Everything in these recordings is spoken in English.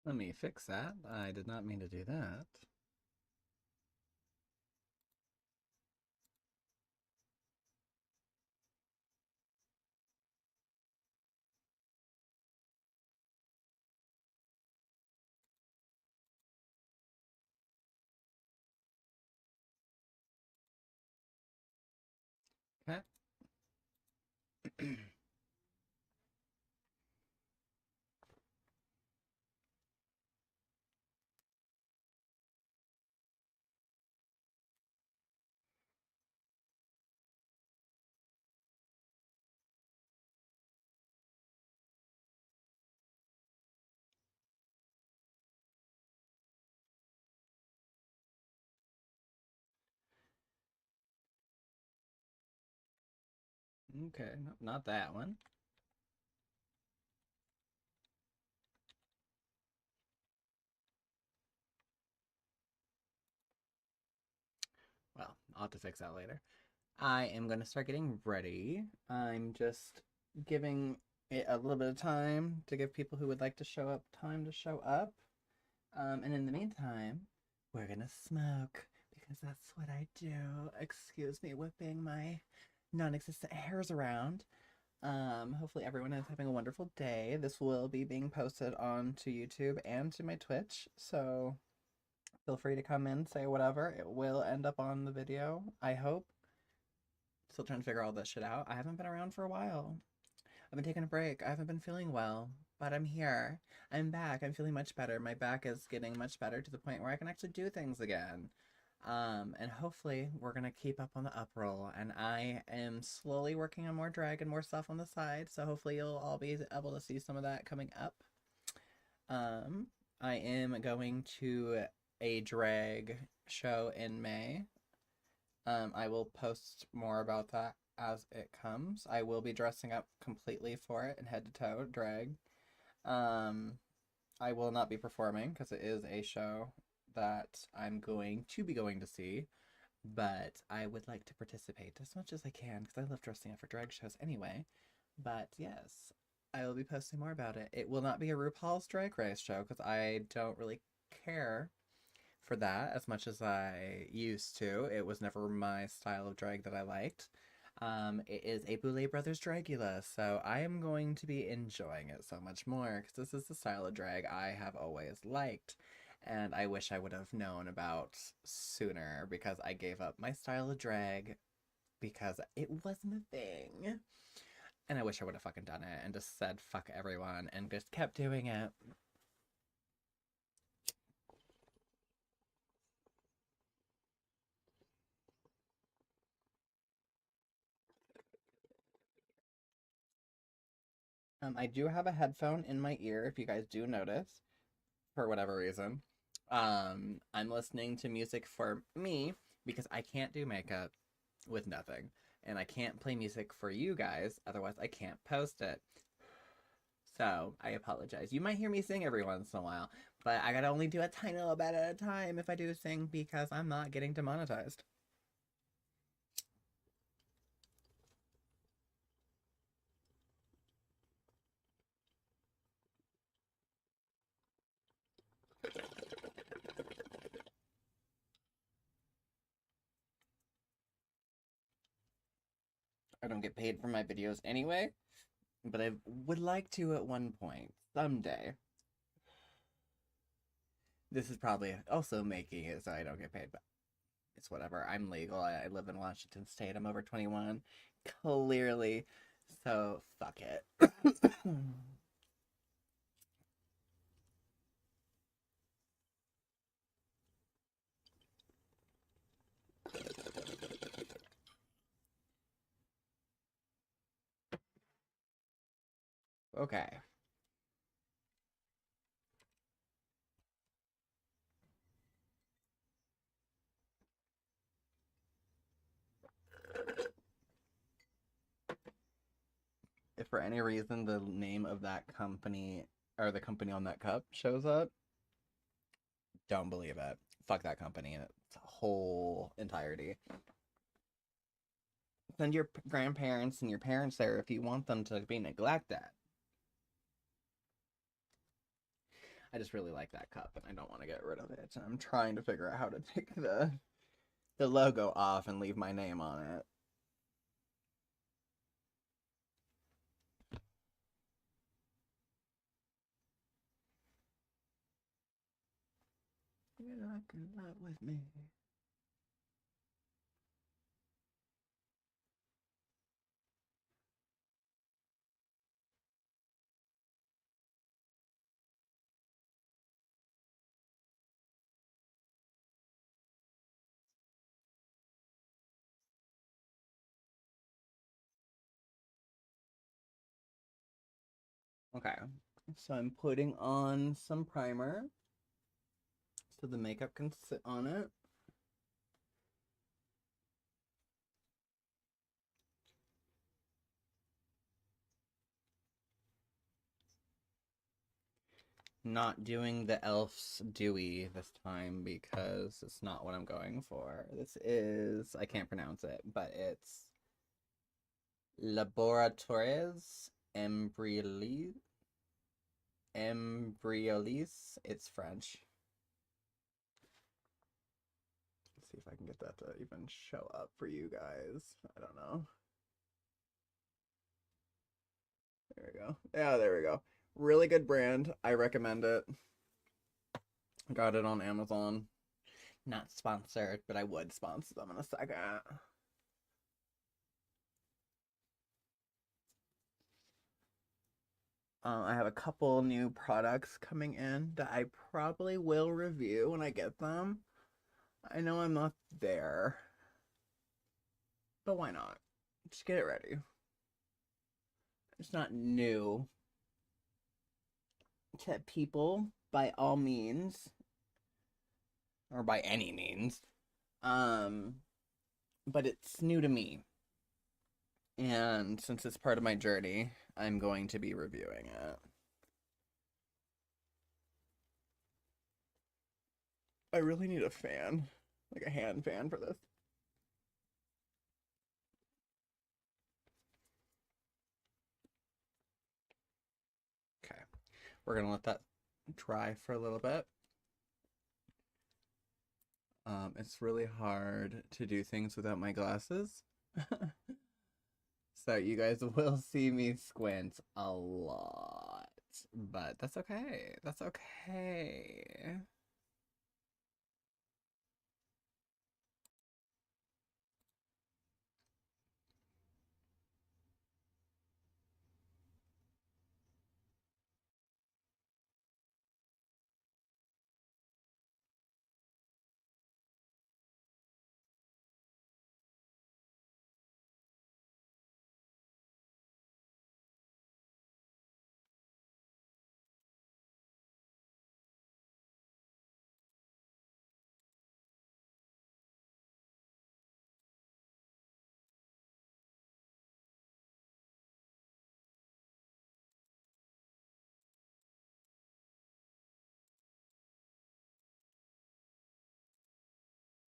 Let me fix that. I did not mean to do that. Okay. Okay, not that one. Well, I'll have to fix that later. I am going to start getting ready. I'm just giving it a little bit of time to give people who would like to show up time to show up. And in the meantime, we're going to smoke because that's what I do. Excuse me, whipping my non existent hairs around. Hopefully everyone is having a wonderful day. This will be being posted onto YouTube and to my Twitch, so feel free to come in, say whatever. It will end up on the video, I hope. Still trying to figure all this shit out. I haven't been around for a while. I've been taking a break. I haven't been feeling well, but I'm here. I'm back. I'm feeling much better. My back is getting much better to the point where I can actually do things again. And hopefully we're gonna keep up on the uproll. And I am slowly working on more drag and more stuff on the side. So hopefully you'll all be able to see some of that coming up. Um, I am going to a drag show in May. I will post more about that as it comes. I will be dressing up completely for it and head to toe drag. Um, I will not be performing because it is a show that I'm going to be going to see, but I would like to participate as much as I can because I love dressing up for drag shows anyway. But yes, I will be posting more about it. It will not be a RuPaul's Drag Race show because I don't really care for that as much as I used to. It was never my style of drag that I liked. It is a Boulet Brothers Dragula, so I am going to be enjoying it so much more because this is the style of drag I have always liked. And I wish I would have known about sooner because I gave up my style of drag because it wasn't a thing. And I wish I would have fucking done it and just said fuck everyone and just kept doing it. I do have a headphone in my ear if you guys do notice, for whatever reason. I'm listening to music for me because I can't do makeup with nothing. And I can't play music for you guys, otherwise I can't post it. So I apologize. You might hear me sing every once in a while, but I gotta only do a tiny little bit at a time if I do sing because I'm not getting demonetized. I don't get paid for my videos anyway, but I would like to at one point, someday. This is probably also making it so I don't get paid, but it's whatever. I'm legal. I live in Washington State. I'm over 21, clearly. So fuck it. Okay. If for any reason the name of that company or the company on that cup shows up, don't believe it. Fuck that company in its whole entirety. Send your grandparents and your parents there if you want them to be neglected. I just really like that cup and I don't want to get rid of it. I'm trying to figure out how to take the logo off and leave my name on it. You're not in love with me. Okay, so I'm putting on some primer so the makeup can sit on it. Not doing the Elf's Dewy this time because it's not what I'm going for. This is, I can't pronounce it, but it's Laboratorios Embryolis. It's French. Let's see if I can get that to even show up for you guys. I don't know. There we go. Yeah, there we go. Really good brand. I recommend it. Got it on Amazon. Not sponsored, but I would sponsor them in a second. I have a couple new products coming in that I probably will review when I get them. I know I'm not there, but why not? Just get it ready. It's not new to people by all means, or by any means. Um, but it's new to me. And since it's part of my journey, I'm going to be reviewing it. I really need a fan, like a hand fan for this. Okay, we're gonna let that dry for a little bit. It's really hard to do things without my glasses. So you guys will see me squint a lot. But that's okay. That's okay.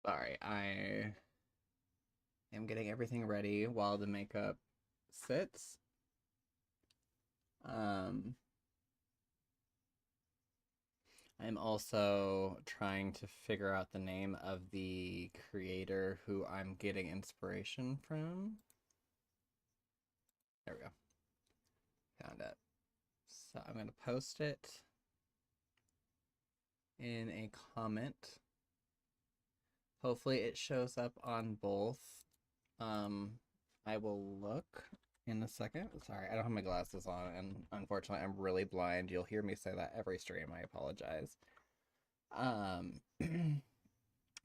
Sorry, I am getting everything ready while the makeup sits. Um, I'm also trying to figure out the name of the creator who I'm getting inspiration from. There we go. Found it. So I'm going to post it in a comment. Hopefully it shows up on both. I will look in a second. Sorry, I don't have my glasses on, and unfortunately I'm really blind. You'll hear me say that every stream. I apologize.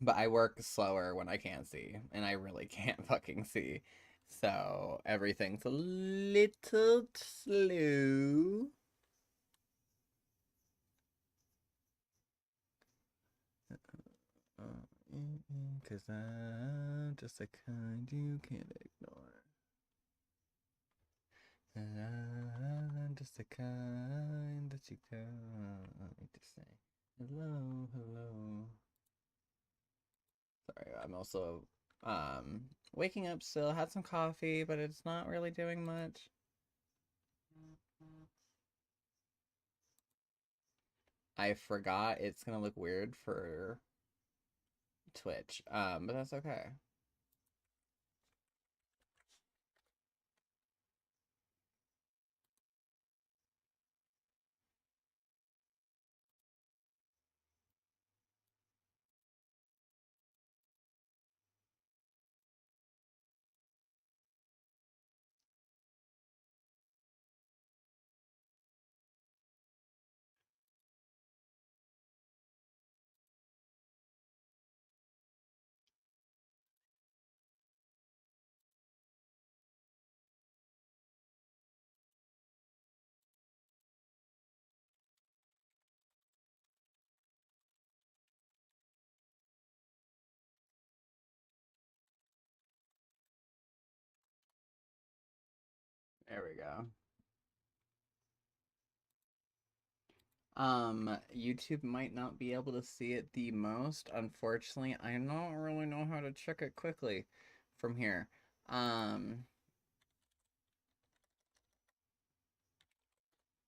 But I work slower when I can't see, and I really can't fucking see. So everything's a little slow. Cause I'm just a kind you can't ignore. And I'm just a kind that you don't need to say hello, hello. Sorry, I'm also waking up still. Had some coffee, but it's not really doing much. I forgot it's gonna look weird for Twitch. But that's okay. There we go. YouTube might not be able to see it the most. Unfortunately, I don't really know how to check it quickly from here. Let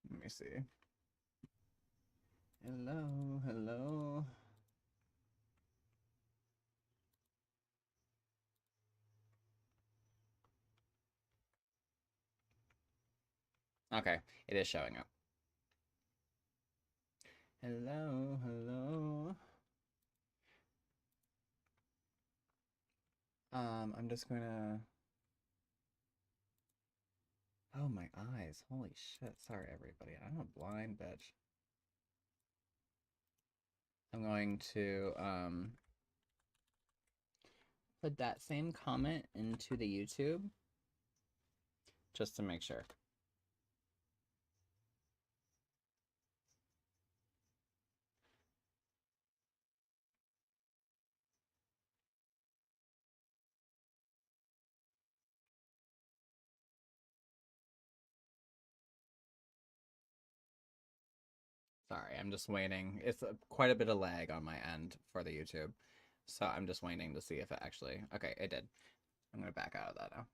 me see. Hello, hello. Okay, it is showing up. Hello, hello. I'm just gonna. Oh, my eyes. Holy shit. Sorry, everybody. I'm a blind bitch. I'm going to, put that same comment into the YouTube just to make sure. Sorry, I'm just waiting. It's quite a bit of lag on my end for the YouTube. So I'm just waiting to see if it actually... Okay, it did. I'm going to back out of that now.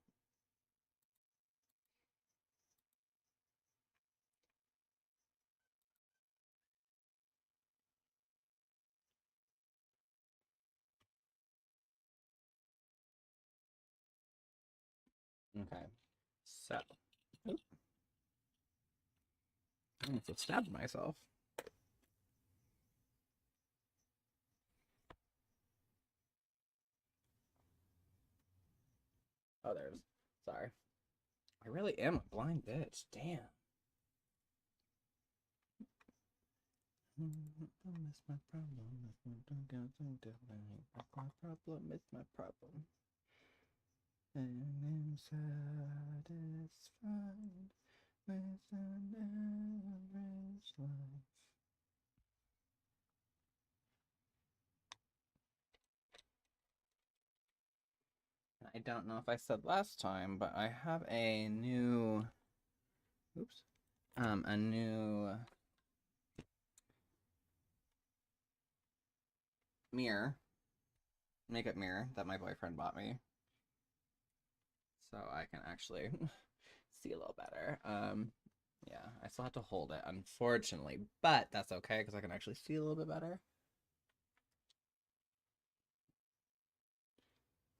Okay. So... Oop. I almost have stabbed myself. Oh, there's... Sorry. I really am a blind bitch. Damn. It's my problem. It's my problem. It's my problem. And I'm satisfied with an average life. I don't know if I said last time, but I have a new, oops, a new mirror, makeup mirror that my boyfriend bought me, so I can actually see a little better. Yeah, I still have to hold it, unfortunately, but that's okay because I can actually see a little bit better.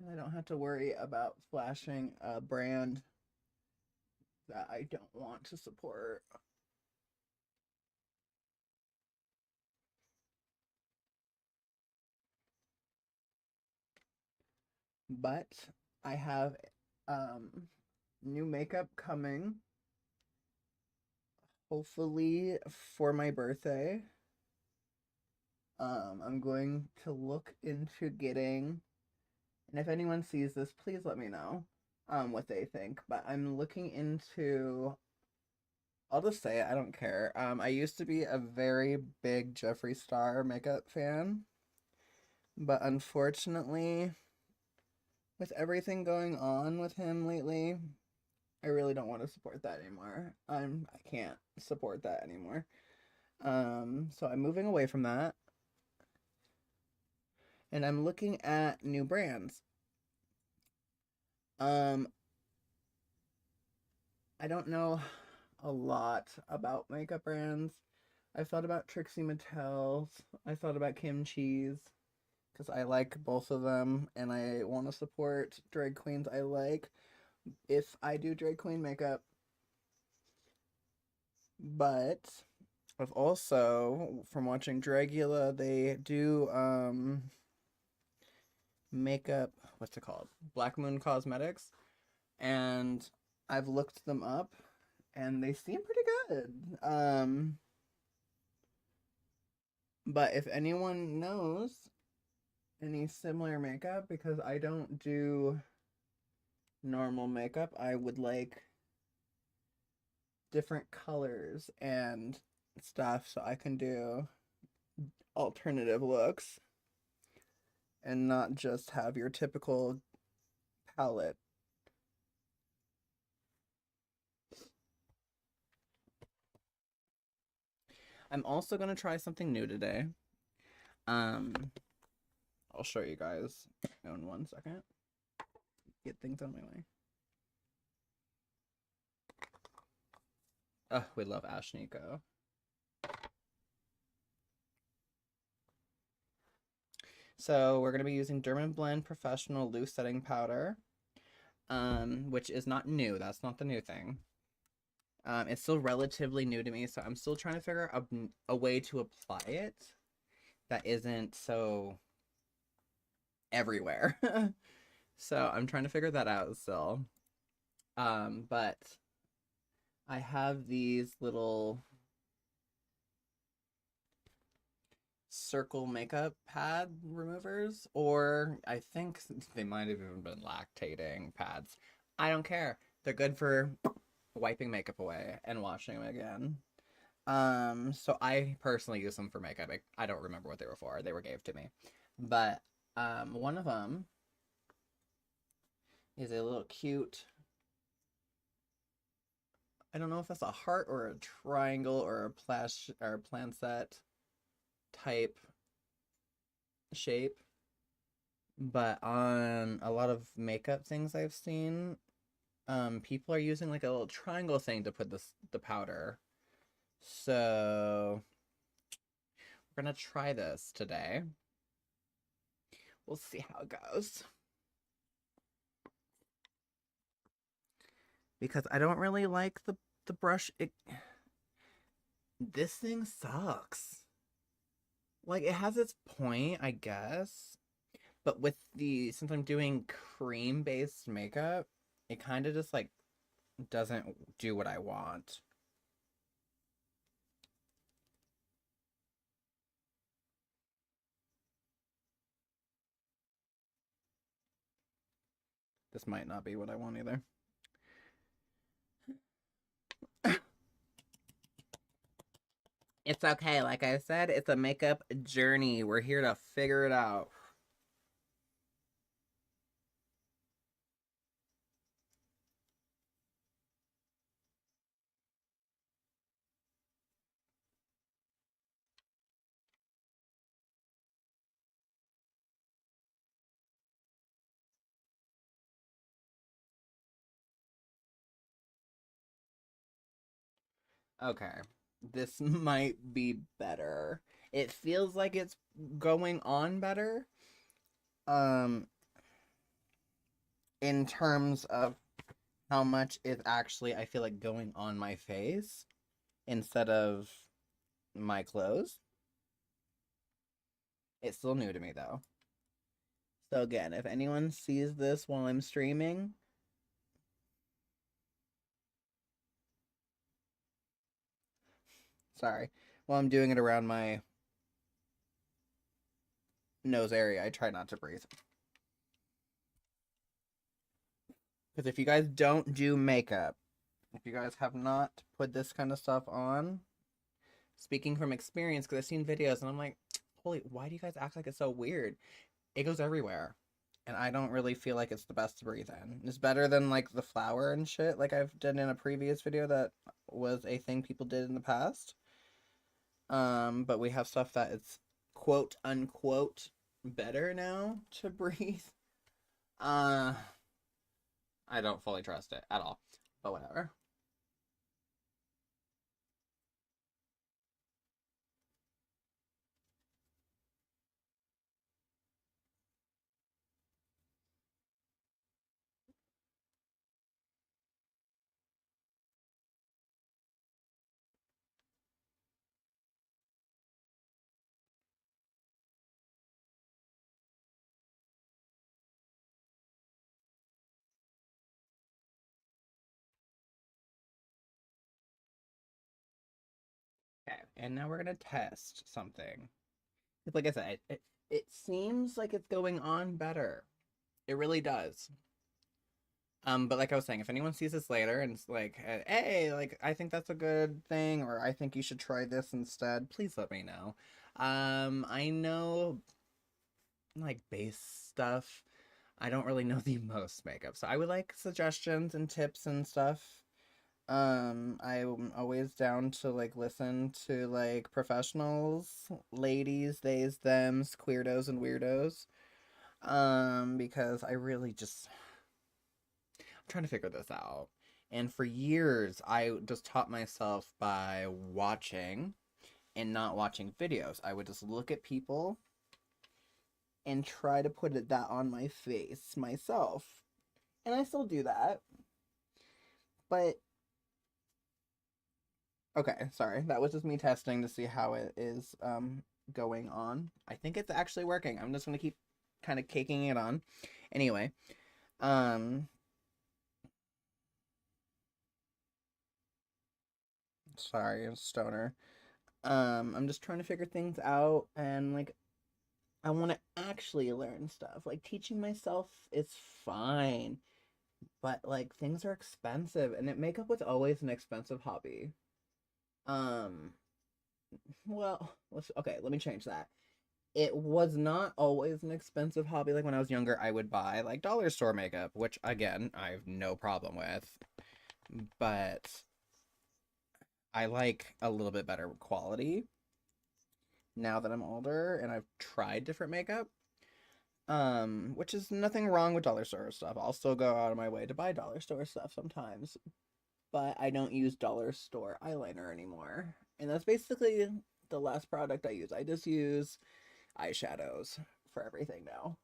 And I don't have to worry about flashing a brand that I don't want to support. But I have new makeup coming, hopefully for my birthday. I'm going to look into getting, and if anyone sees this, please let me know what they think. But I'm looking into, I'll just say it, I don't care. I used to be a very big Jeffree Star makeup fan, but unfortunately, with everything going on with him lately, I really don't want to support that anymore. I can't support that anymore. So I'm moving away from that, and I'm looking at new brands. Um, I don't know a lot about makeup brands. I've thought about Trixie Mattel's. I thought about Kim Chi's because I like both of them and I want to support drag queens I like if I do drag queen makeup. But I've also, from watching Dragula, they do makeup, what's it called? Black Moon Cosmetics. And I've looked them up and they seem pretty good. But if anyone knows any similar makeup, because I don't do normal makeup, I would like different colors and stuff so I can do alternative looks and not just have your typical palette. I'm also going to try something new today. I'll show you guys in 1 second. Get things on my way. Oh, we love Ash Nico. So we're going to be using Derma Blend Professional Loose Setting Powder, which is not new. That's not the new thing. It's still relatively new to me, so I'm still trying to figure out a way to apply it that isn't so everywhere. So I'm trying to figure that out still. But I have these little circle makeup pad removers, or I think they might have even been lactating pads. I don't care. They're good for wiping makeup away and washing them again. So I personally use them for makeup. I don't remember what they were for. They were gave to me. But one of them is a little cute, I don't know if that's a heart or a triangle or a plancet type shape. But on a lot of makeup things I've seen, people are using like a little triangle thing to put the powder. So we're gonna try this today. We'll see how it goes. Because I don't really like the brush. This thing sucks. Like, it has its point, I guess. But since I'm doing cream-based makeup, it kind of just, like, doesn't do what I want. This might not be what I want either. It's okay. Like I said, it's a makeup journey. We're here to figure it out. Okay. This might be better. It feels like it's going on better. Um, in terms of how much is actually, I feel like, going on my face instead of my clothes. It's still new to me though. So again, if anyone sees this while I'm streaming, sorry, while I'm doing it around my nose area, I try not to breathe. Because if you guys don't do makeup, if you guys have not put this kind of stuff on, speaking from experience, because I've seen videos and I'm like, holy, why do you guys act like it's so weird? It goes everywhere. And I don't really feel like it's the best to breathe in. It's better than like the flour and shit like I've done in a previous video that was a thing people did in the past. But we have stuff that it's quote unquote better now to breathe. I don't fully trust it at all. But whatever. and now we're gonna test something. Like I said, it seems like it's going on better. It really does. But like I was saying, if anyone sees this later and it's like, hey, like I think that's a good thing, or I think you should try this instead, please let me know. I know like base stuff. I don't really know the most makeup, so I would like suggestions and tips and stuff. I'm always down to like listen to like professionals, ladies, theys, thems, queerdos, and weirdos. Because I really just I'm trying to figure this out. And for years, I just taught myself by watching and not watching videos. I would just look at people and try to put that on my face myself. And I still do that. But okay, sorry. That was just me testing to see how it is going on. I think it's actually working. I'm just going to keep kind of caking it on. Anyway, sorry, stoner. I'm just trying to figure things out, and like I want to actually learn stuff. Like teaching myself is fine, but like things are expensive, and makeup was always an expensive hobby. Um, well, let me change that. It was not always an expensive hobby. Like when I was younger, I would buy like dollar store makeup, which again, I have no problem with. But I like a little bit better quality now that I'm older and I've tried different makeup. Which is nothing wrong with dollar store stuff. I'll still go out of my way to buy dollar store stuff sometimes, but I don't use dollar store eyeliner anymore. And that's basically the last product I use. I just use eyeshadows for everything now.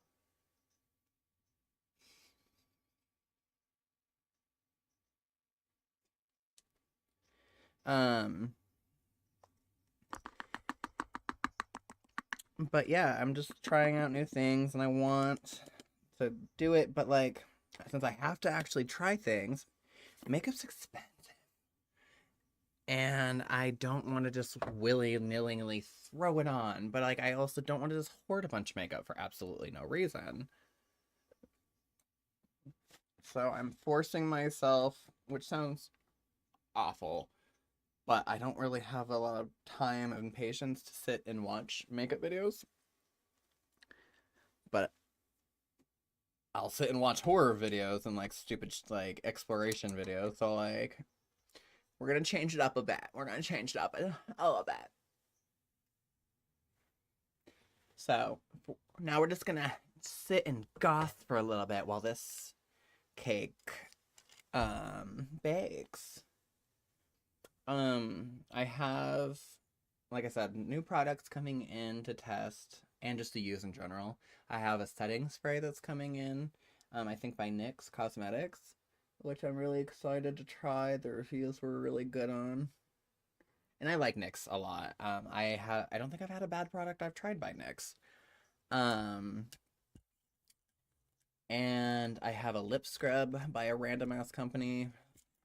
Um, but yeah, I'm just trying out new things and I want to do it, but like since I have to actually try things, makeup's expensive. And I don't want to just willy-nilly throw it on, but like I also don't want to just hoard a bunch of makeup for absolutely no reason. So I'm forcing myself, which sounds awful, but I don't really have a lot of time and patience to sit and watch makeup videos. But I'll sit and watch horror videos and like stupid like exploration videos. So like we're gonna change it up a bit. We're gonna change it up a little bit. So now we're just gonna sit and goth for a little bit while this cake bakes. I have, like I said, new products coming in to test and just to use in general. I have a setting spray that's coming in, I think by NYX Cosmetics, which I'm really excited to try. The reviews were really good on. And I like NYX a lot. I don't think I've had a bad product I've tried by NYX. Um, and I have a lip scrub by a random ass company,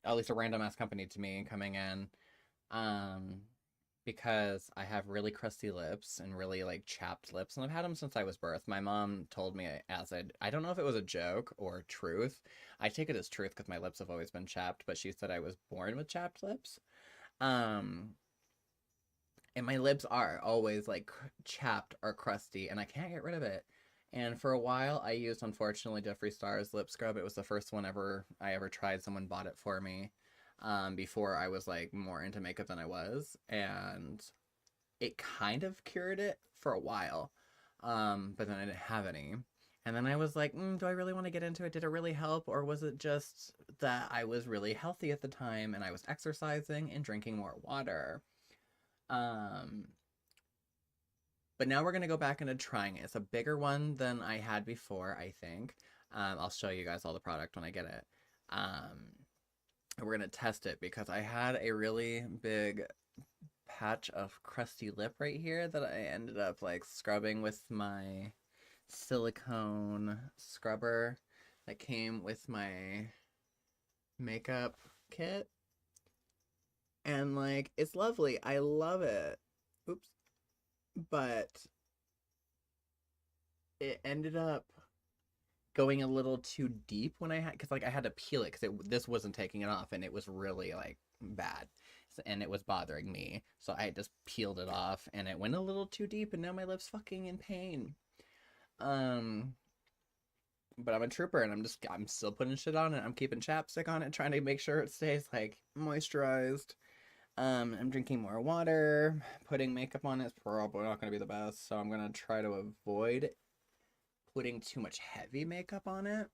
at least a random ass company to me coming in. Um, because I have really crusty lips and really like chapped lips, and I've had them since I was birth. My mom told me I don't know if it was a joke or truth. I take it as truth because my lips have always been chapped, but she said I was born with chapped lips. Um, and my lips are always like chapped or crusty, and I can't get rid of it. And for a while, I used unfortunately Jeffree Star's lip scrub. It was the first one I ever tried. Someone bought it for me before I was like more into makeup than I was, and it kind of cured it for a while, but then I didn't have any. And then I was like, do I really want to get into it? Did it really help? Or was it just that I was really healthy at the time and I was exercising and drinking more water? Um, but now we're going to go back into trying it. It's a bigger one than I had before, I think. I'll show you guys all the product when I get it. And we're going to test it because I had a really big patch of crusty lip right here that I ended up like scrubbing with my silicone scrubber that came with my makeup kit. And like it's lovely. I love it. Oops. But it ended up going a little too deep when I had, because like I had to peel it because this wasn't taking it off and it was really like bad, and it was bothering me. So I just peeled it off and it went a little too deep and now my lip's fucking in pain. Um, but I'm a trooper and I'm still putting shit on it. I'm keeping chapstick on it, trying to make sure it stays like moisturized. I'm drinking more water. Putting makeup on is probably not going to be the best, so I'm going to try to avoid putting too much heavy makeup on it.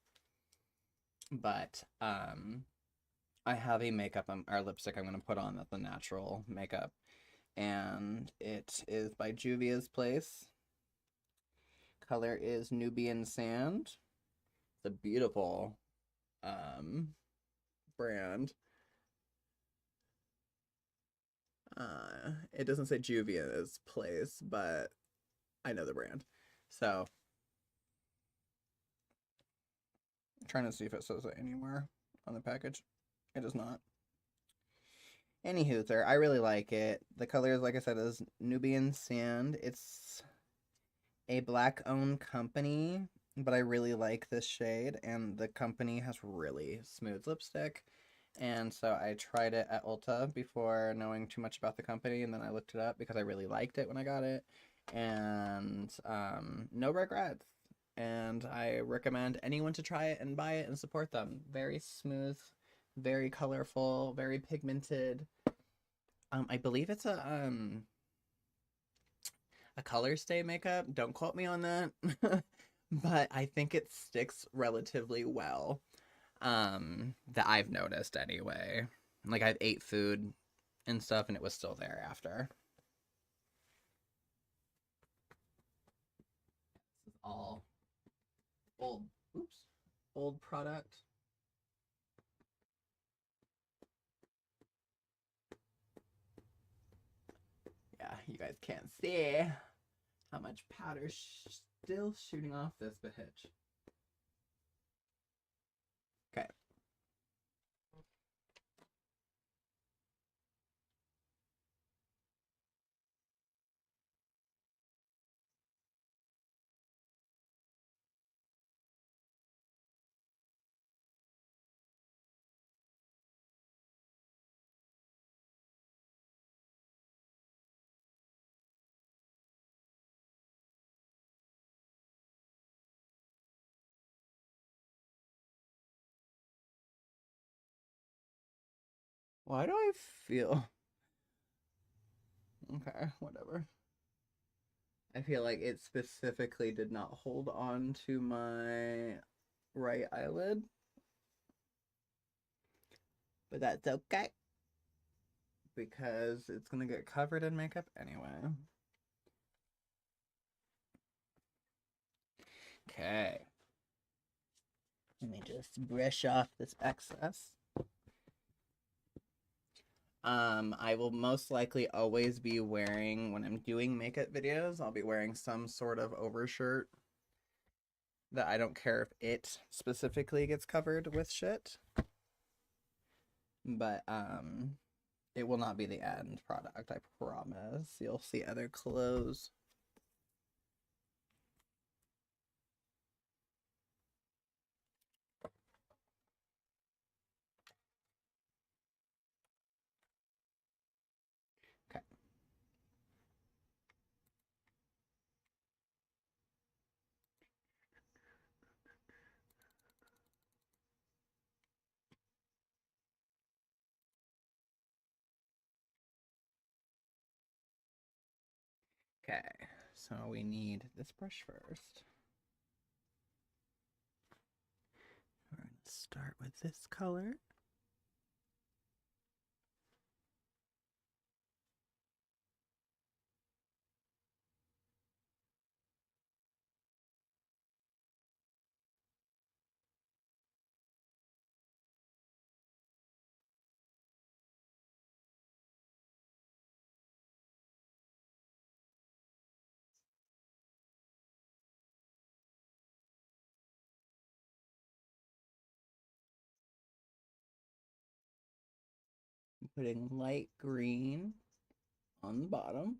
But I have a makeup or lipstick I'm going to put on that's a natural makeup, and it is by Juvia's Place. Color is Nubian Sand. It's a beautiful brand. It doesn't say Juvia's Place, but I know the brand. So I'm trying to see if it says it anywhere on the package. It does not. Anywho, sir, I really like it. The color is, like I said, is Nubian Sand. It's a black-owned company, but I really like this shade, and the company has really smooth lipstick. And so I tried it at Ulta before knowing too much about the company, and then I looked it up because I really liked it when I got it. And no regrets. And I recommend anyone to try it and buy it and support them. Very smooth, very colorful, very pigmented. I believe it's a color stay makeup. Don't quote me on that. But I think it sticks relatively well. That I've noticed anyway. Like I've ate food and stuff and it was still there after. This is all old, oops, old product. Yeah, you guys can't see how much powder's still shooting off this bitch. Okay. Why do I feel... Okay, whatever. I feel like it specifically did not hold on to my right eyelid. But that's okay. Because it's gonna get covered in makeup anyway. Okay. Let me just brush off this excess. I will most likely always be wearing, when I'm doing makeup videos, I'll be wearing some sort of overshirt that I don't care if it specifically gets covered with shit. But, it will not be the end product, I promise. You'll see other clothes. Okay. Okay, so we need this brush first. We're going to start with this color. I'm putting light green on the bottom.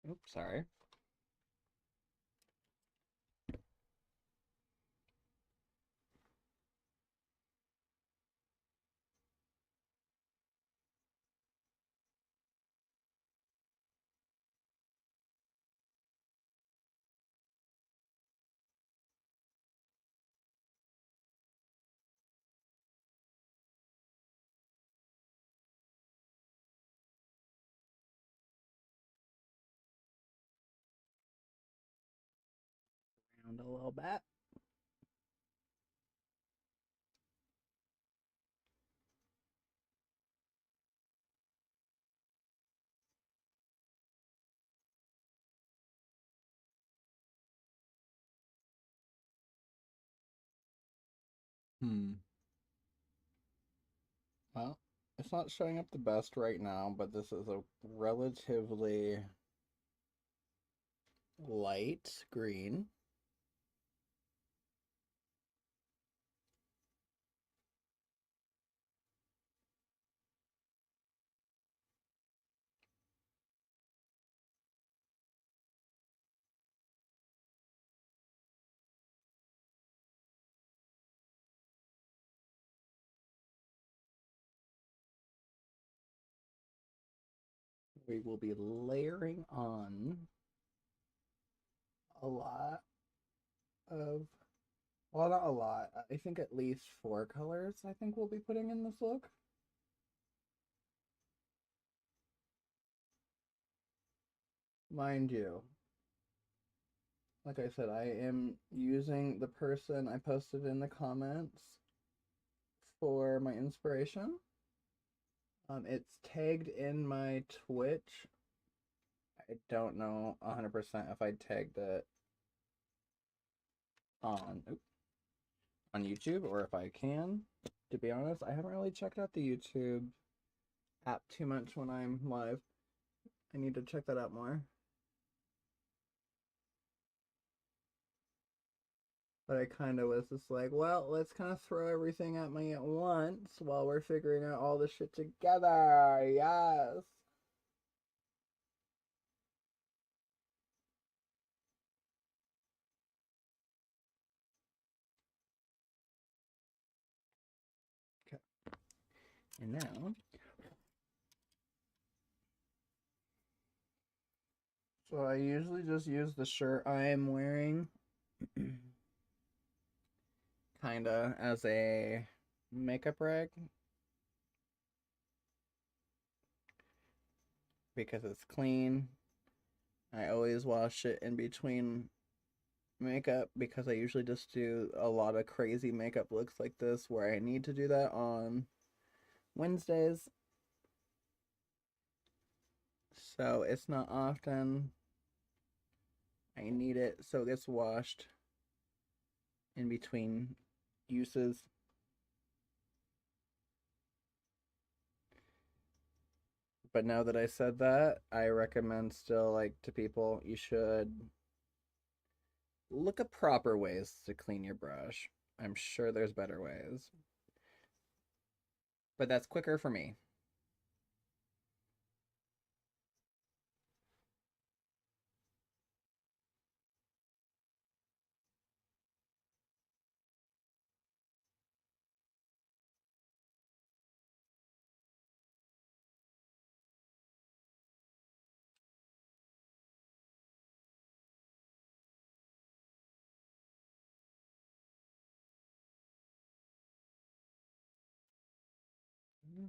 Oops, sorry. Around a little bit. Hmm. Well, it's not showing up the best right now, but this is a relatively light green. We will be layering on a lot of, well, not a lot. I think at least 4 colors I think we'll be putting in this look. Mind you, like I said, I am using the person I posted in the comments for my inspiration. It's tagged in my Twitch. I don't know 100% if I tagged it on on YouTube or if I can. To be honest, I haven't really checked out the YouTube app too much when I'm live. I need to check that out more. But I kind of was just like, well, let's kind of throw everything at me at once while we're figuring out all this shit together. Yes. Okay. And now, so I usually just use the shirt I am wearing kind of as a makeup rag because it's clean. I always wash it in between makeup because I usually just do a lot of crazy makeup looks like this where I need to do that on Wednesdays. So it's not often I need it, so it gets washed in between uses. But now that I said that, I recommend still like to people you should look at proper ways to clean your brush. I'm sure there's better ways. But that's quicker for me.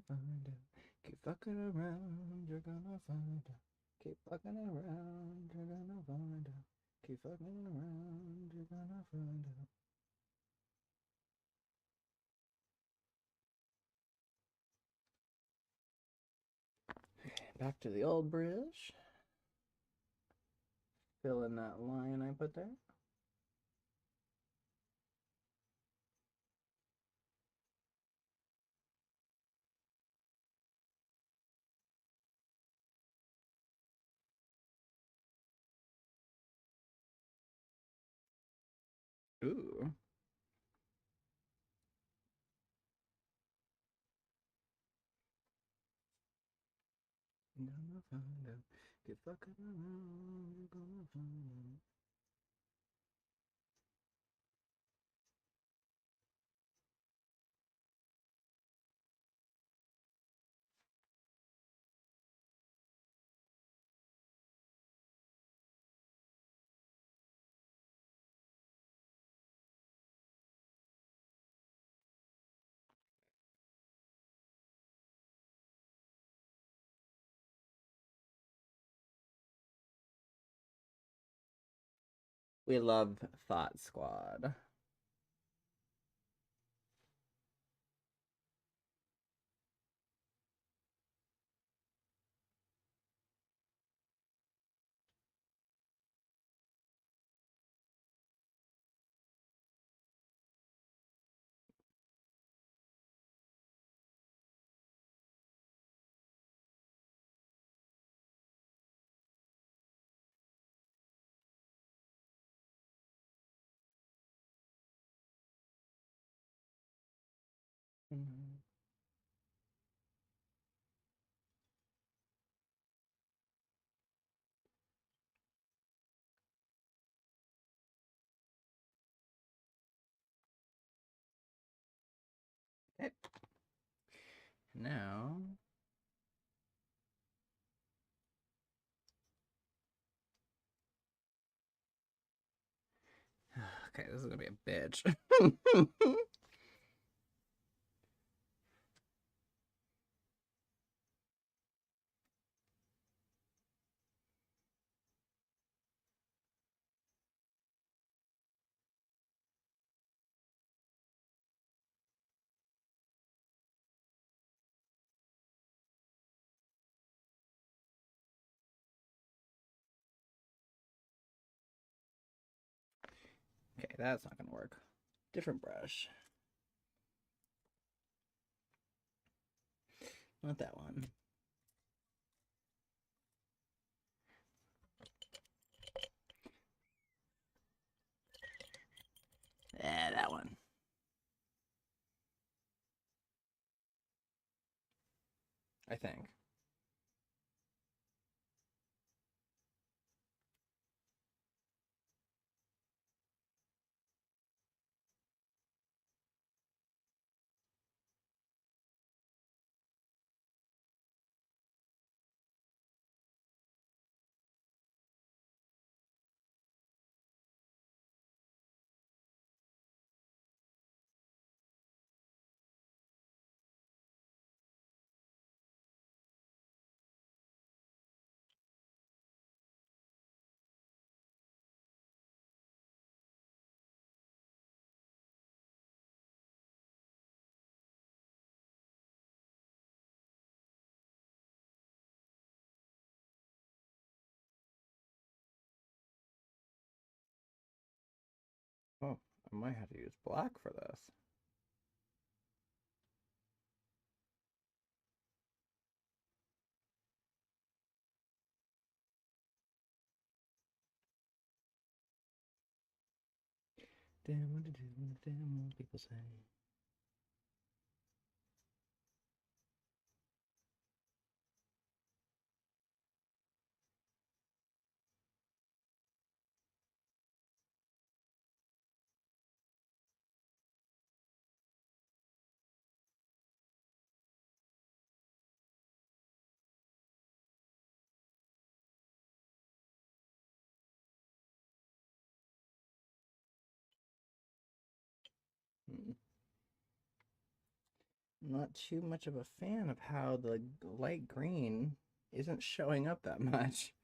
Find out. Keep fucking around, you're gonna find out. Keep fucking around, you're gonna find out. Keep fucking around, you're gonna find out. Back to the old bridge. Fill in that line I put there. Ooh. I'm gonna find out. Get fucking around. You're gonna find out. We love Thought Squad. Okay. Now. Okay, this is gonna be a bitch. Okay, that's not gonna work. Different brush. Not that one. Yeah, that one. I think. Oh, I might have to use black for this. Damn, what to do, damn, what people say. I'm not too much of a fan of how the light green isn't showing up that much.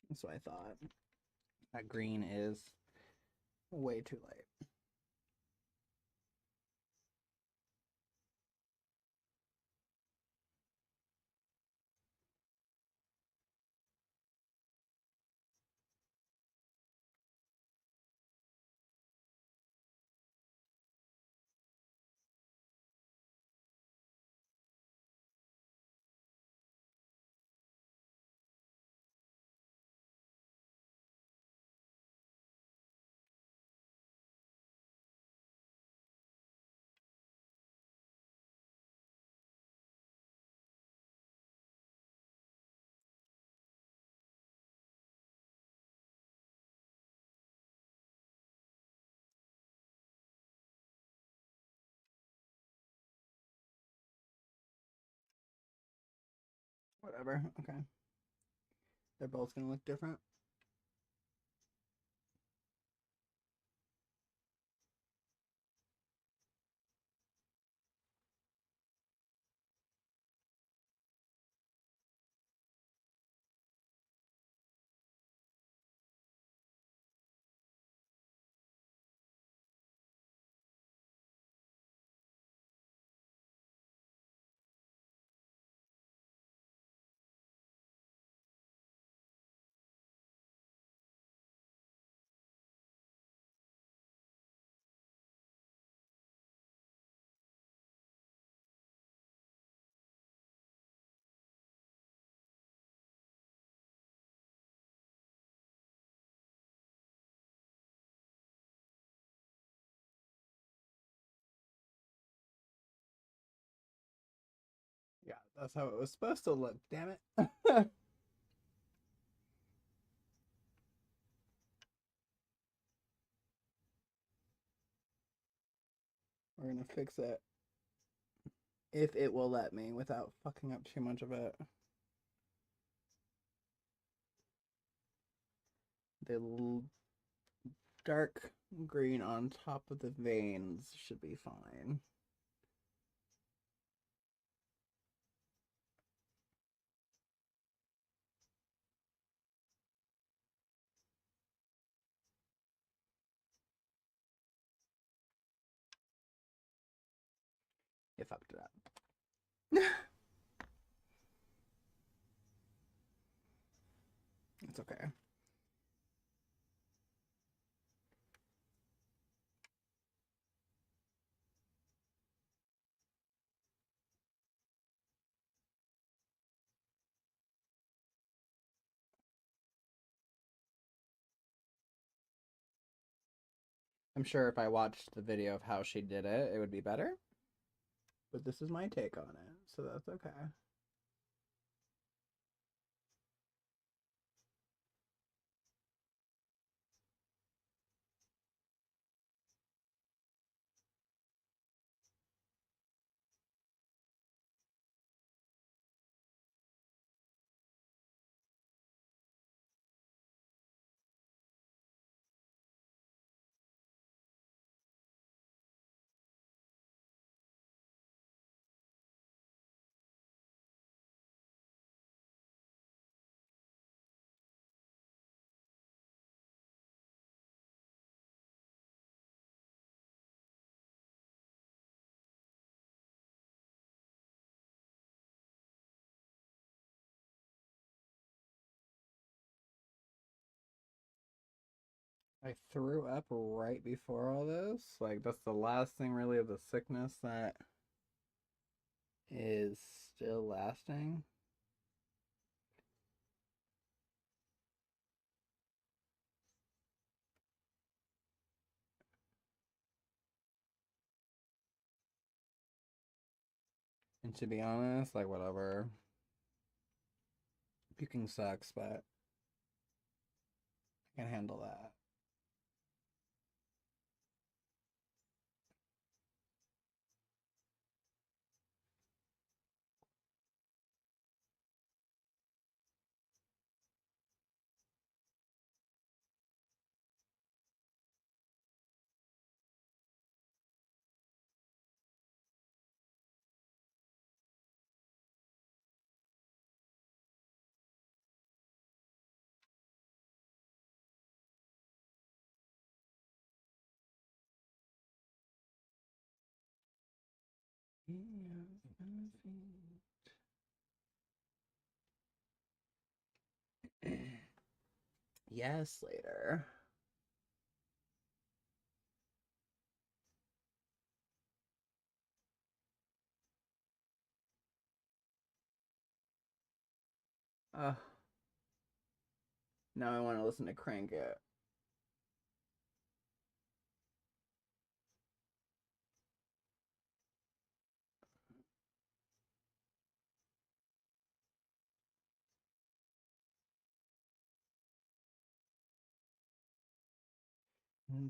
That's what I thought. That green is way too light. Whatever. Okay. They're both gonna look different. Yeah, that's how it was supposed to look. Damn it. We're gonna fix it if it will let me without fucking up too much of it. The dark green on top of the veins should be fine. You fucked it up. It's okay. I'm sure if I watched the video of how she did it, it would be better. But this is my take on it, so that's okay. I threw up right before all this. Like, that's the last thing really of the sickness that is still lasting. And to be honest, like, whatever. Puking sucks, but I can handle that. Yes, later. Uh, now I want to listen to Crank It. Nice.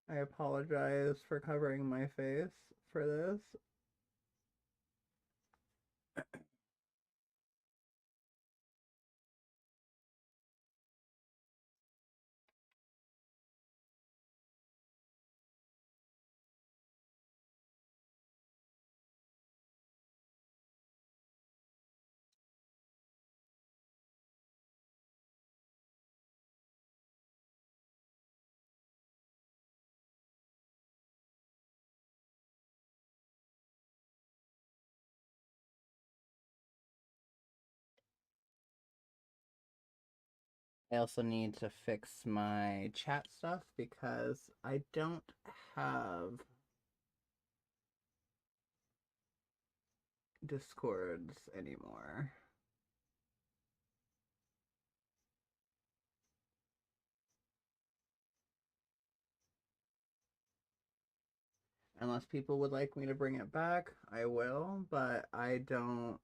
I apologize for covering my face for this. I also need to fix my chat stuff because I don't have Discords anymore. Unless people would like me to bring it back, I will, but I don't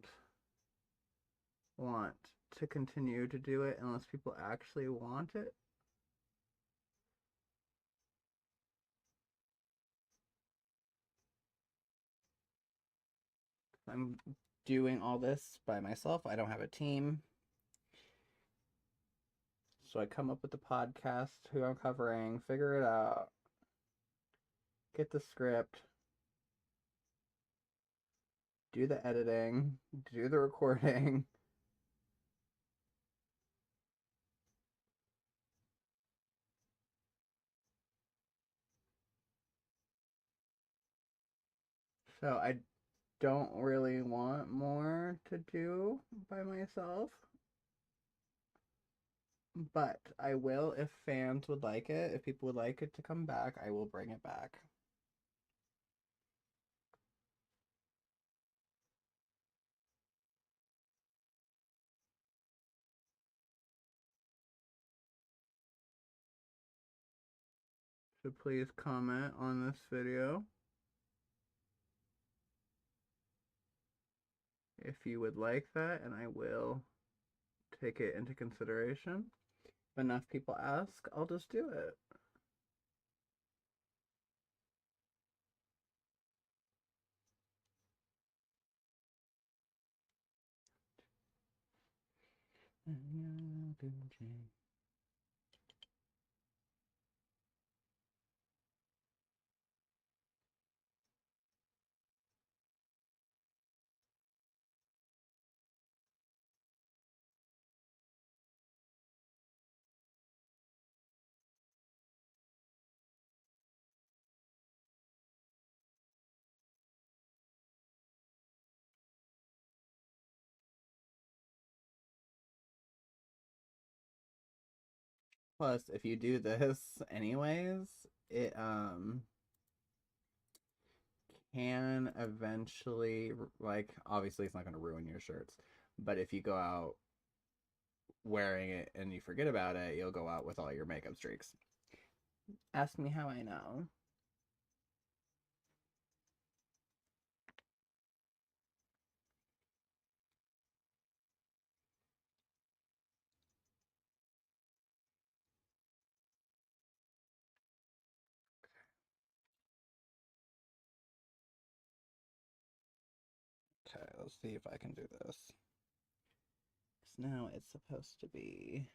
want to continue to do it unless people actually want it. I'm doing all this by myself. I don't have a team. So I come up with the podcast, who I'm covering, figure it out, get the script, do the editing, do the recording. So I don't really want more to do by myself. But I will if fans would like it. If people would like it to come back, I will bring it back. So please comment on this video if you would like that, and I will take it into consideration. If enough people ask, I'll just do it. Plus, if you do this anyways, it can eventually, like, obviously it's not going to ruin your shirts, but if you go out wearing it and you forget about it, you'll go out with all your makeup streaks. Ask me how I know. Okay, let's see if I can do this. Because now it's supposed to be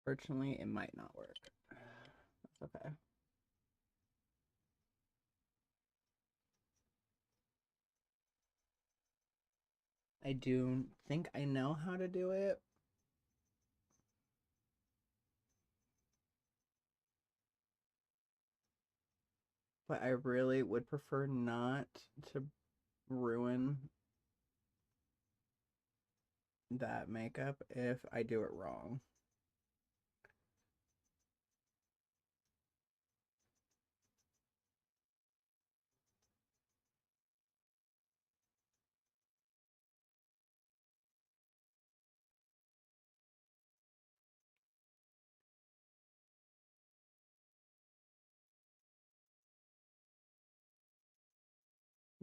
Fortunately, it might not work. That's okay. I do think I know how to do it. But I really would prefer not to ruin that makeup if I do it wrong.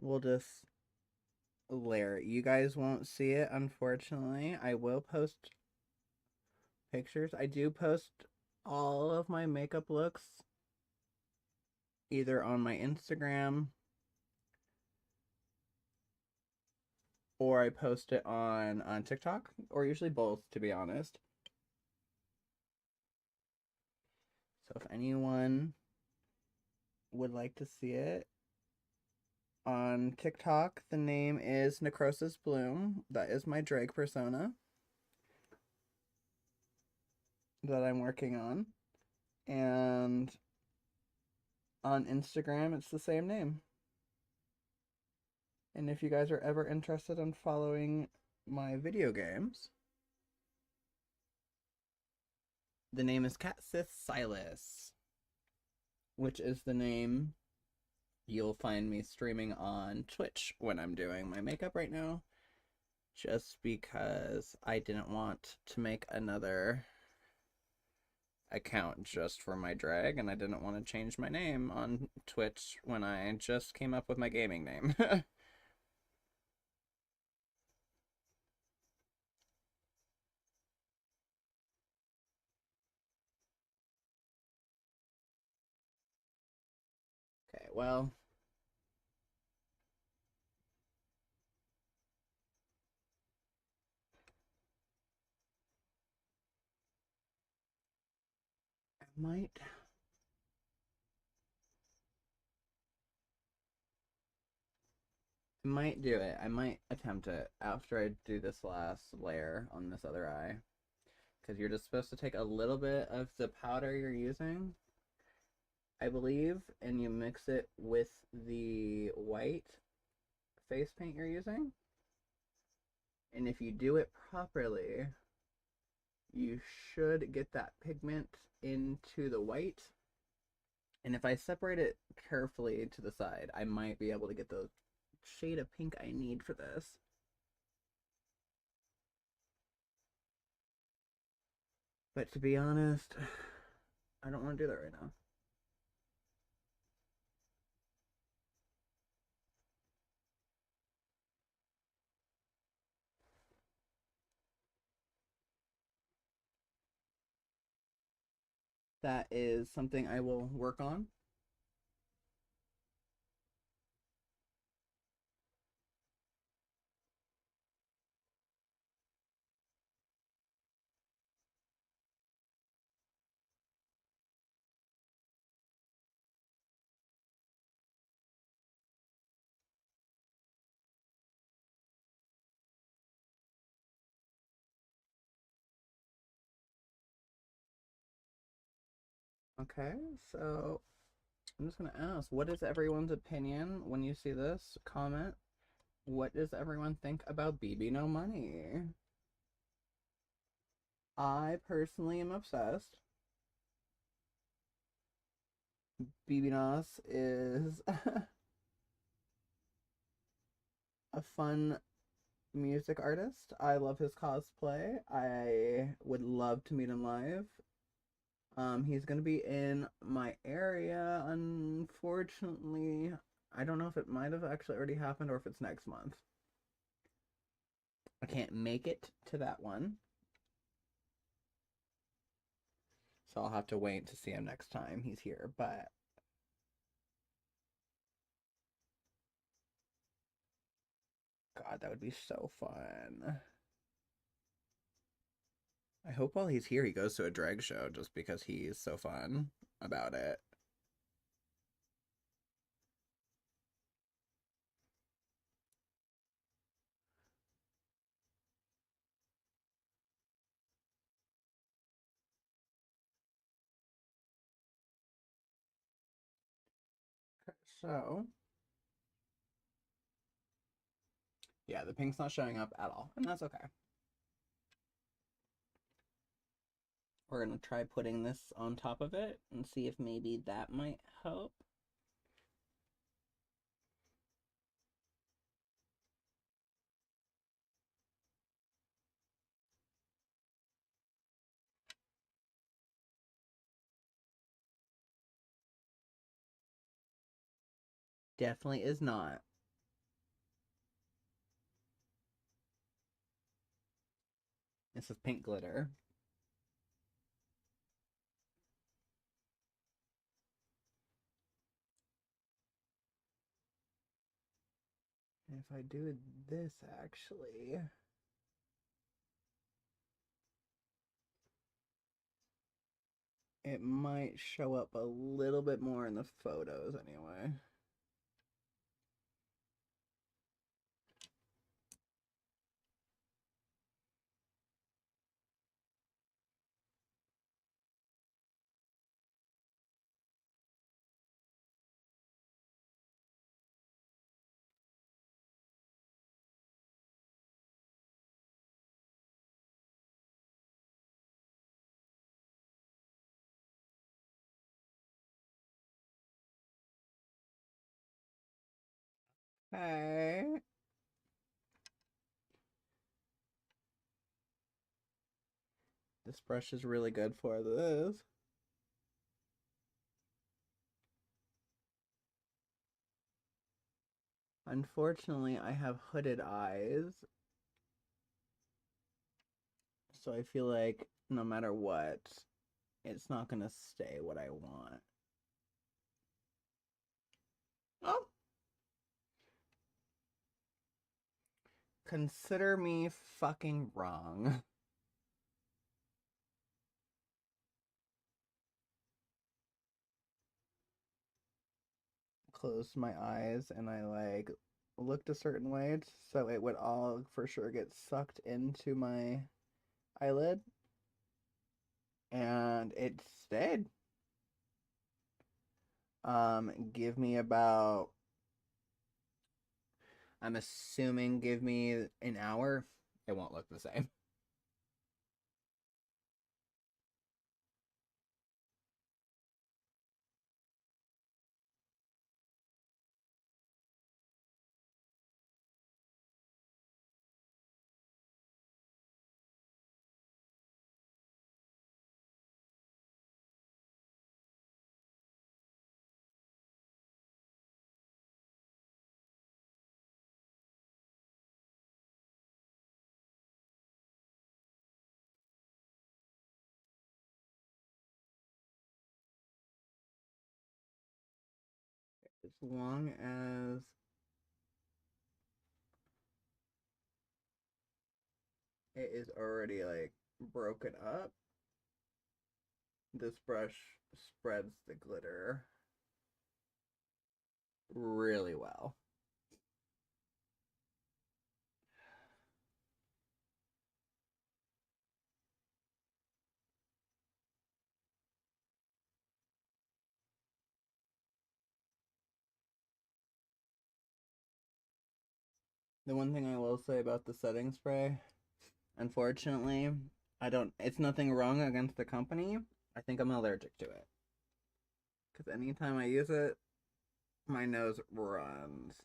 We'll just layer it. You guys won't see it, unfortunately. I will post pictures. I do post all of my makeup looks either on my Instagram or I post it on TikTok, or usually both, to be honest. So if anyone would like to see it, on TikTok, the name is Necrosis Bloom. That is my drag persona that I'm working on. And on Instagram, it's the same name. And if you guys are ever interested in following my video games, the name is Catsith Silas, which is the name you'll find me streaming on Twitch when I'm doing my makeup right now. Just because I didn't want to make another account just for my drag, and I didn't want to change my name on Twitch when I just came up with my gaming name. Okay, well, I might do it. I might attempt it after I do this last layer on this other eye. Because you're just supposed to take a little bit of the powder you're using, I believe, and you mix it with the white face paint you're using. And if you do it properly, you should get that pigment into the white. And if I separate it carefully to the side, I might be able to get the shade of pink I need for this. But to be honest, I don't want to do that right now. That is something I will work on. Okay, so I'm just gonna ask, what is everyone's opinion when you see this comment? What does everyone think about BB No Money? I personally am obsessed. BB Nos is a fun music artist. I love his cosplay. I would love to meet him live. He's gonna be in my area. Unfortunately, I don't know if it might have actually already happened or if it's next month. I can't make it to that one, so I'll have to wait to see him next time he's here. But God, that would be so fun. I hope while he's here he goes to a drag show just because he's so fun about it. So, yeah, the pink's not showing up at all, and that's okay. We're gonna try putting this on top of it and see if maybe that might help. Definitely is not. This is pink glitter. And if I do this, actually, it might show up a little bit more in the photos anyway. Okay. This brush is really good for this. Unfortunately, I have hooded eyes, so I feel like no matter what, it's not gonna stay what I want. Oh, consider me fucking wrong. Closed my eyes and I like looked a certain way so it would all for sure get sucked into my eyelid, and it stayed. Give me about, I'm assuming give me an hour. It won't look the same. As long as it is already like broken up, this brush spreads the glitter really well. The one thing I will say about the setting spray, unfortunately, I don't, it's nothing wrong against the company. I think I'm allergic to it. Because anytime I use it, my nose runs.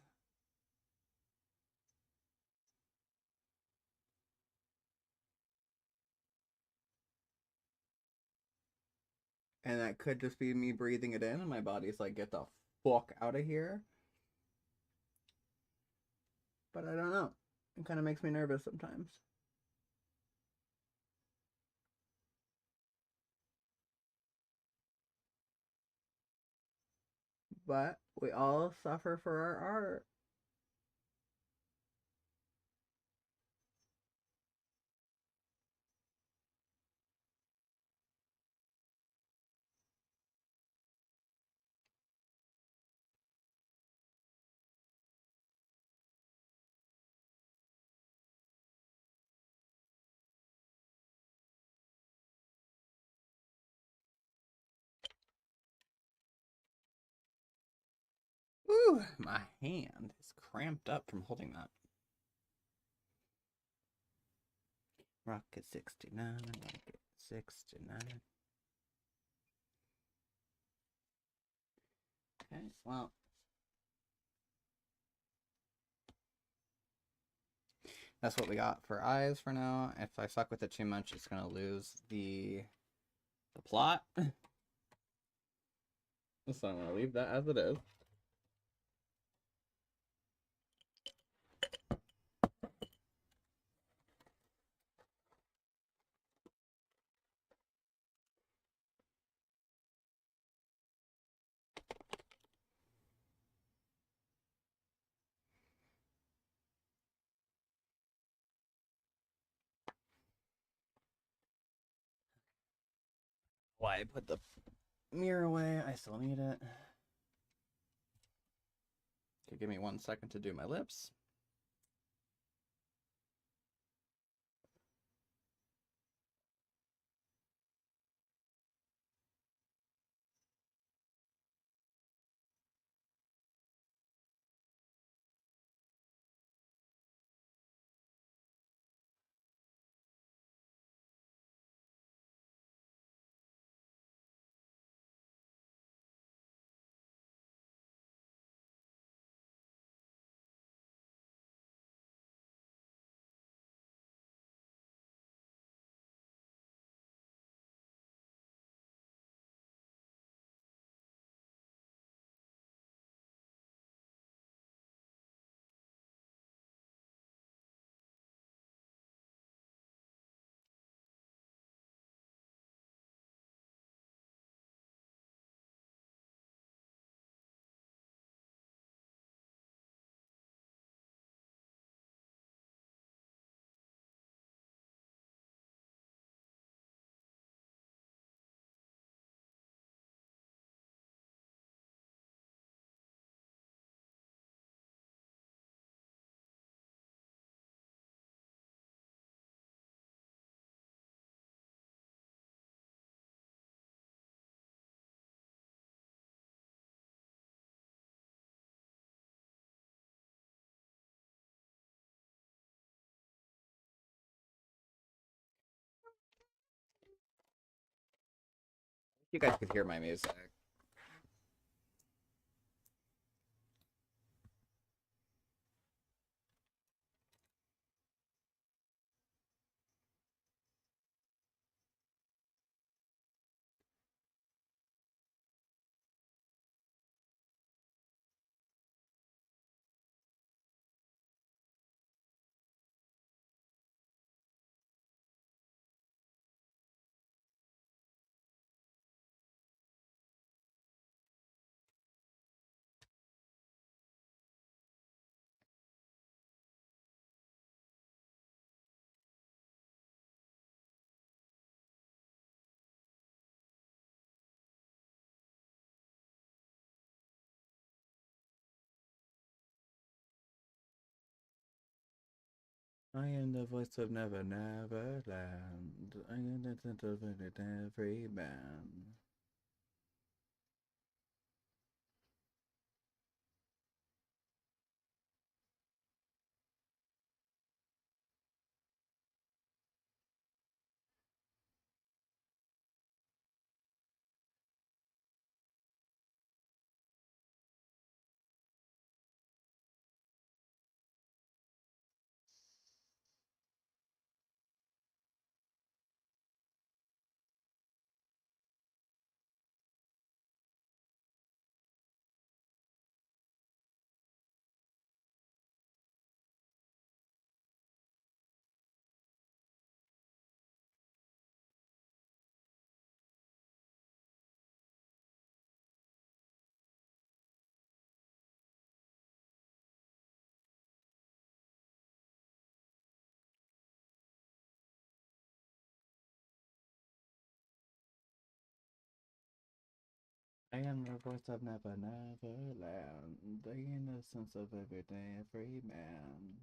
And that could just be me breathing it in, and my body's like, get the fuck out of here. But I don't know. It kind of makes me nervous sometimes. But we all suffer for our art. Whew, my hand is cramped up from holding that. Rocket 69, Rocket 69. Okay, well. That's what we got for eyes for now. If I fuck with it too much, it's gonna lose the plot. So I'm gonna leave that as it is. Why I put the mirror away? I still need it. Okay, give me 1 second to do my lips. You guys could hear my music. I am the voice of Never Never Land. I am the scent of every man. I am the voice of Never Never Land. The innocence of every man.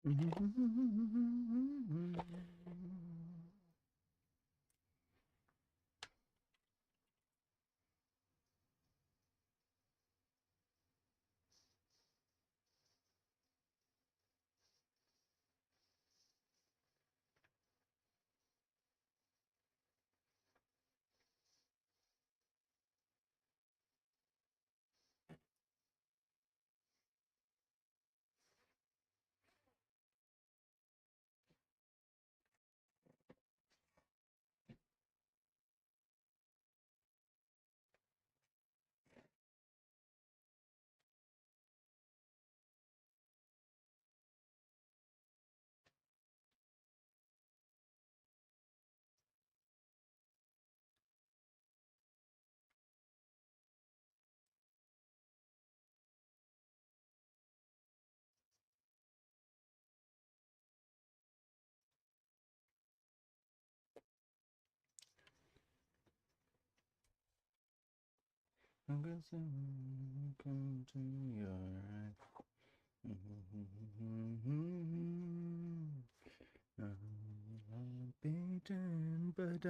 I'm gonna come to your beaten, but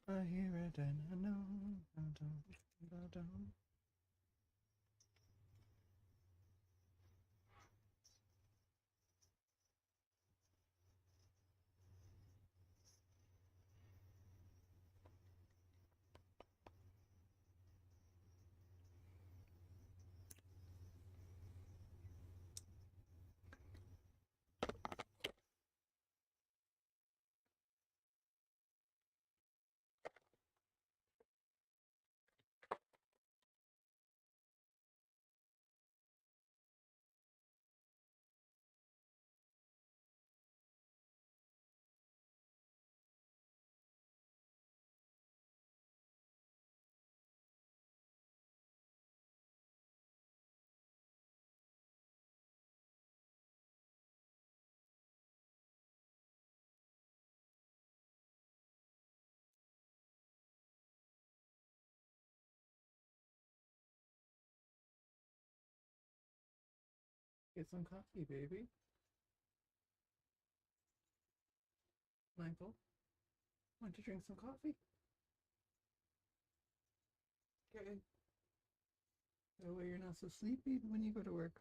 I hear it and I know. Get some coffee, baby. Michael, why don't you drink some coffee? Okay. That way you're not so sleepy when you go to work.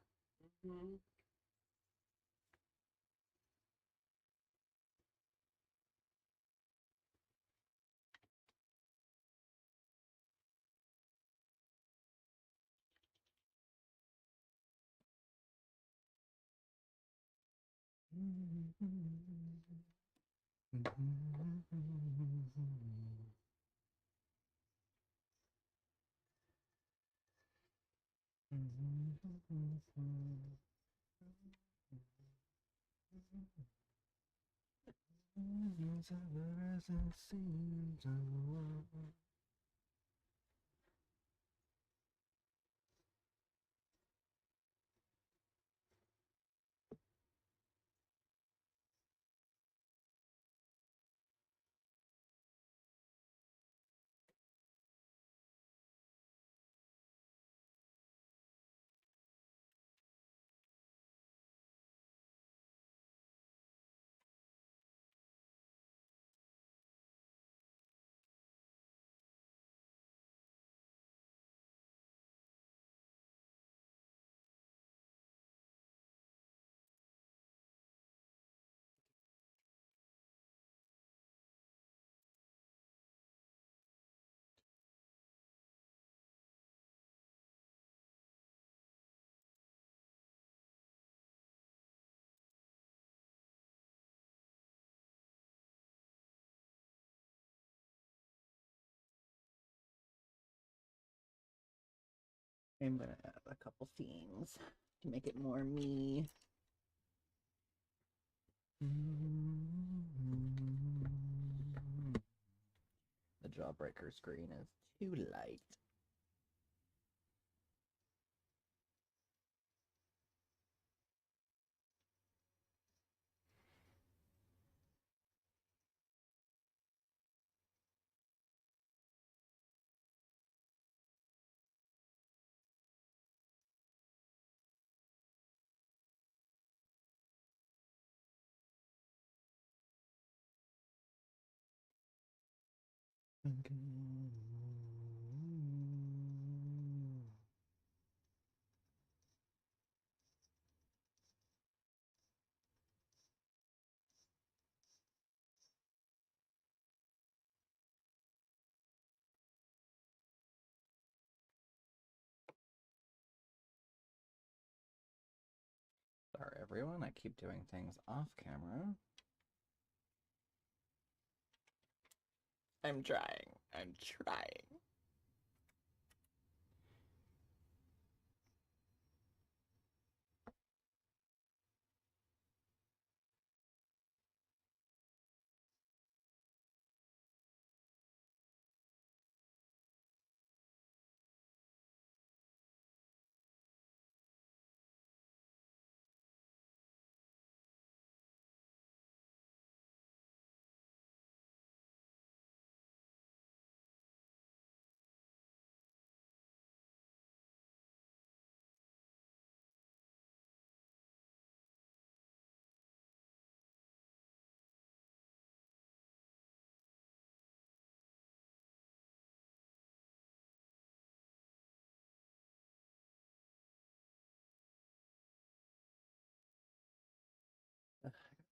Mm-hmm. I'm gonna add a couple themes to make it more me. The Jawbreaker screen is too light. Sorry, everyone. I keep doing things off camera. I'm trying. I'm trying.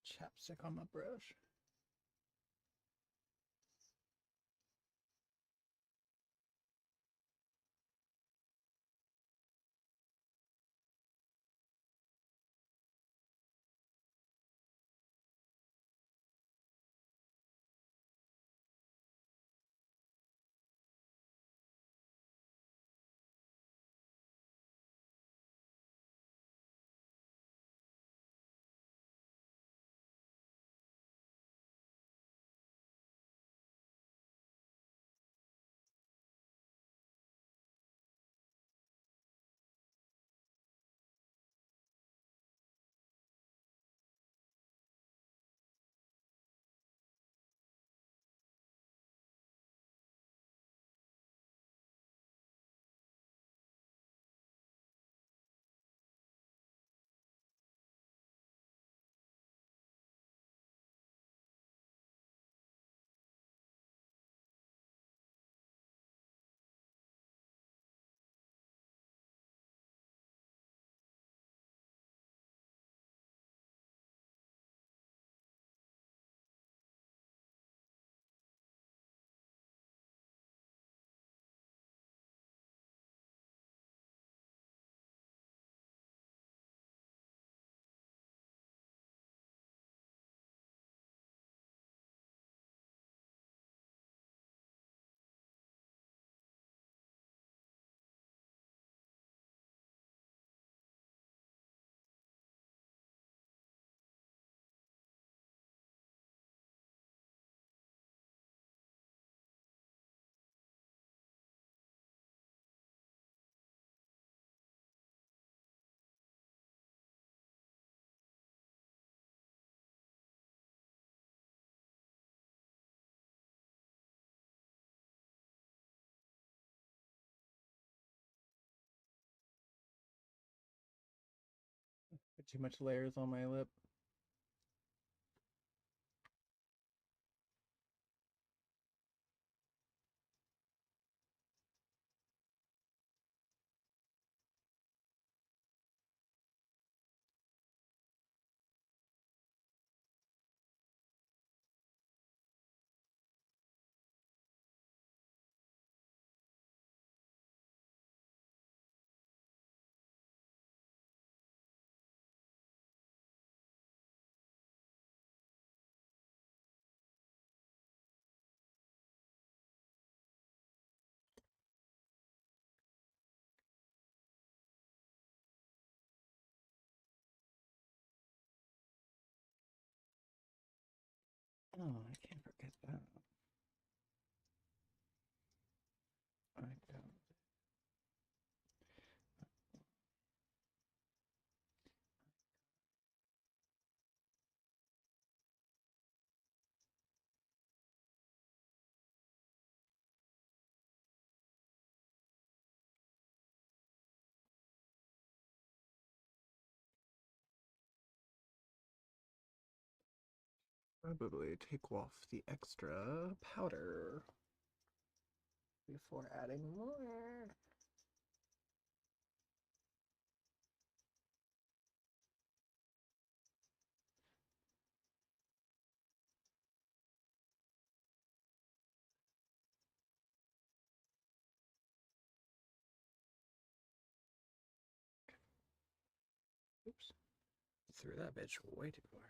Chapstick on my brush. Put too much layers on my lip. Oh, I can't forget that. I don't. Probably take off the extra powder before adding more. Oops. Threw that bitch way too far.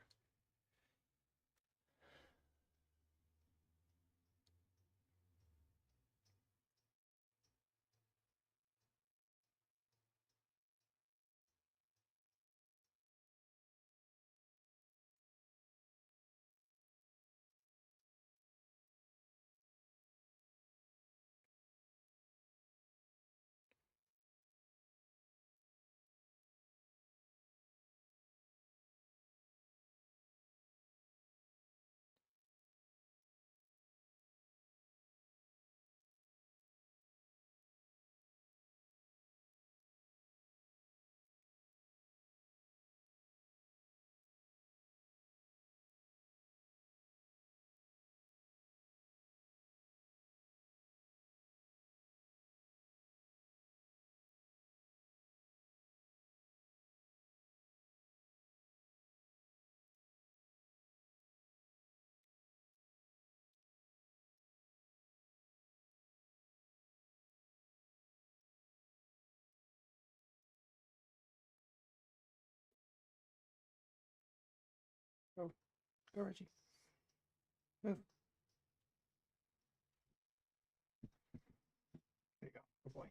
Go, go, Reggie. Move. There you go. Good boy.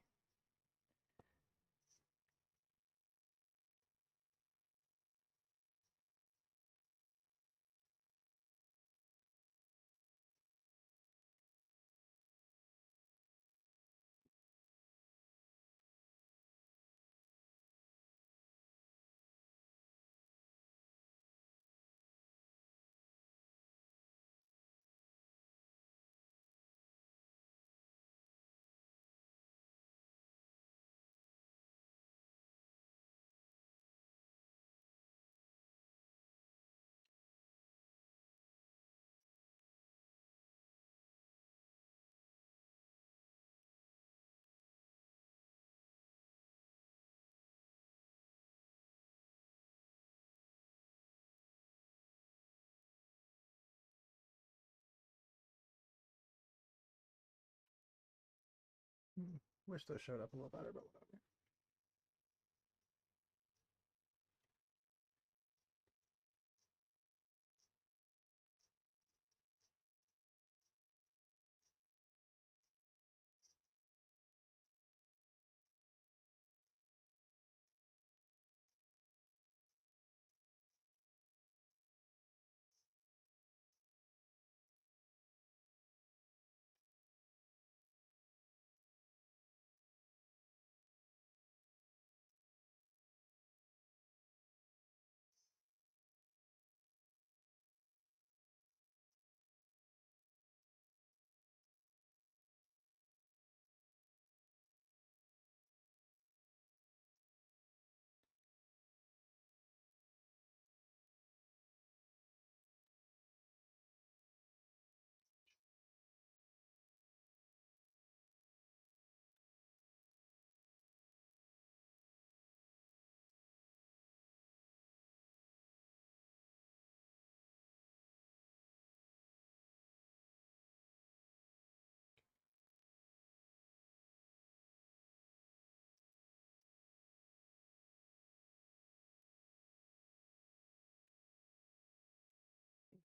Wish those showed up a little better, but whatever.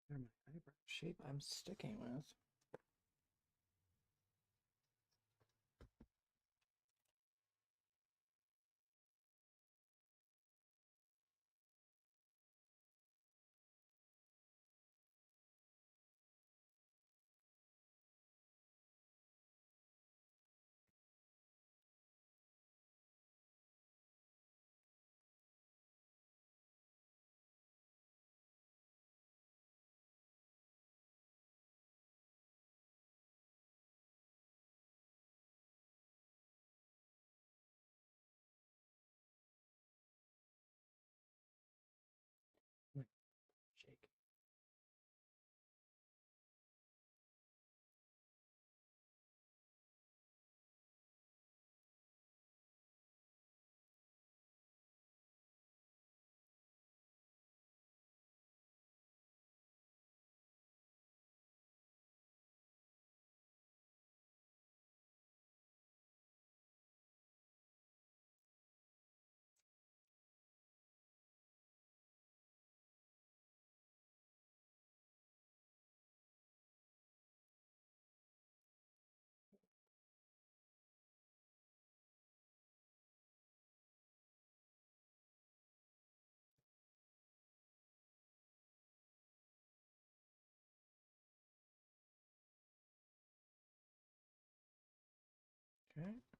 They're my eyebrow shape I'm sticking with. Okay.